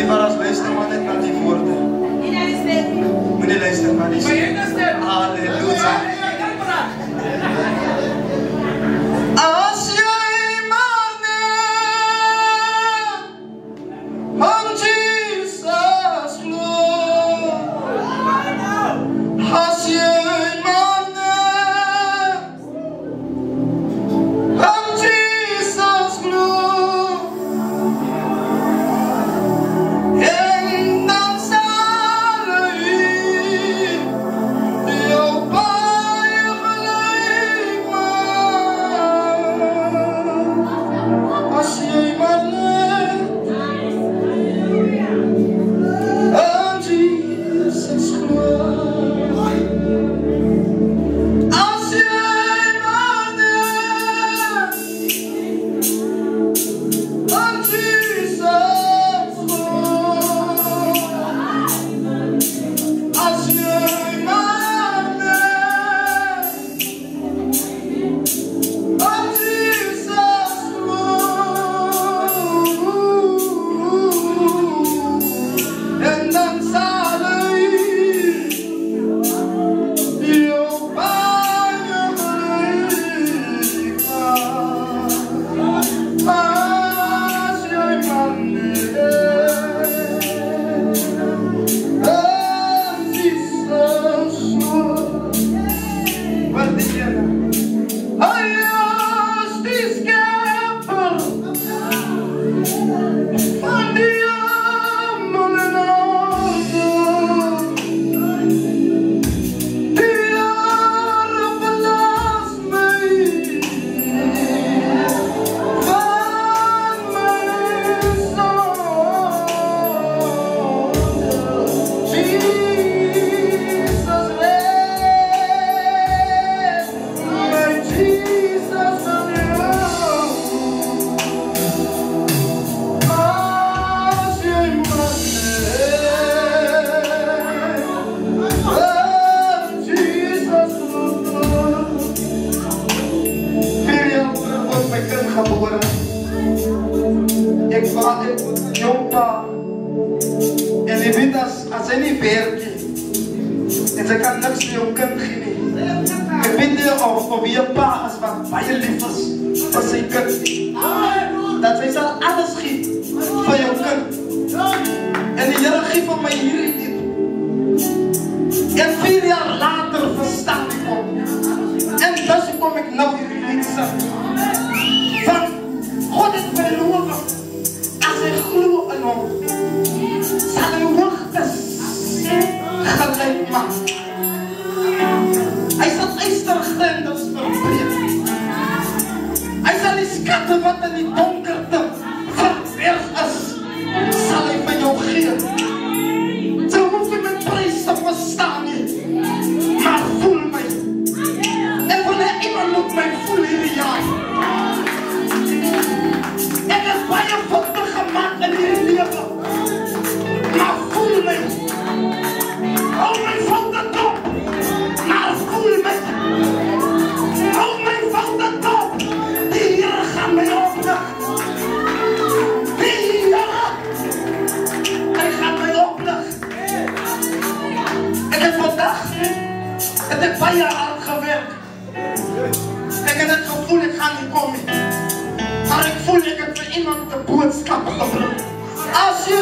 Maar als luister maar net naar die woorden. Meneer luister maar eens. Halleluja. Als jij maar net aan Jezus gelooft. Als jij maar net aan Jezus gelooft. En dan zal hij jou bijgelijk maken. Als jij maar net aan Jezus gelooft. Als jij maar net aan Jezus gelooft. Als jij maar net aan Jezus gelooft. En dan zal hij jou bijgelijk maken. Als jij maar net aan Jezus gelooft. Wat is je nou? Hij is die schepper van die hemel en aarde. Die Heere verlaat mij van mijn zonde. Jesus redt mij, Jesus van jou. Als jij maar net aan Jezus gelooft. 4 jaar terug was mijn kind geboren. Ik was een jongpa. En je weet als hij niet werkt en ze kan niks voor jouw kind geven. Ik weet niet of je pa is wat baie lief is voor zijn kind. Dat hij zal alles geven voor jouw kind. En die Heere geeft van mij hierdie diep. En 4 jaar later verstaan ik op. En dus kom ik nou hierdie lied sing. Van God het beloof. Als hy glo in hom, sal hy hoogtes gelyk maak. Hy sal ystergrendels verbreek. Hy sal die skatte wat in die donkerte verberg is, sal hy vir jou gee. Jy hoef nie met prys te verstaan nie, maar voel my. En wanneer iemand moet my voel hierdie jaar. Ek is baie foute gemaakt in hierdie lewe, maar voel my. Hou my foute top, maar voel my. Hou my foute top, die Heere gaan my oplig. Die Heere, hy gaan my oplig. Ek het vandag, het ek baie hard gewerk. Ek het het gevoel, ek gaan nie kom nie. Maar ik voel ik het voor iemand de boodschap gebruikt. Als je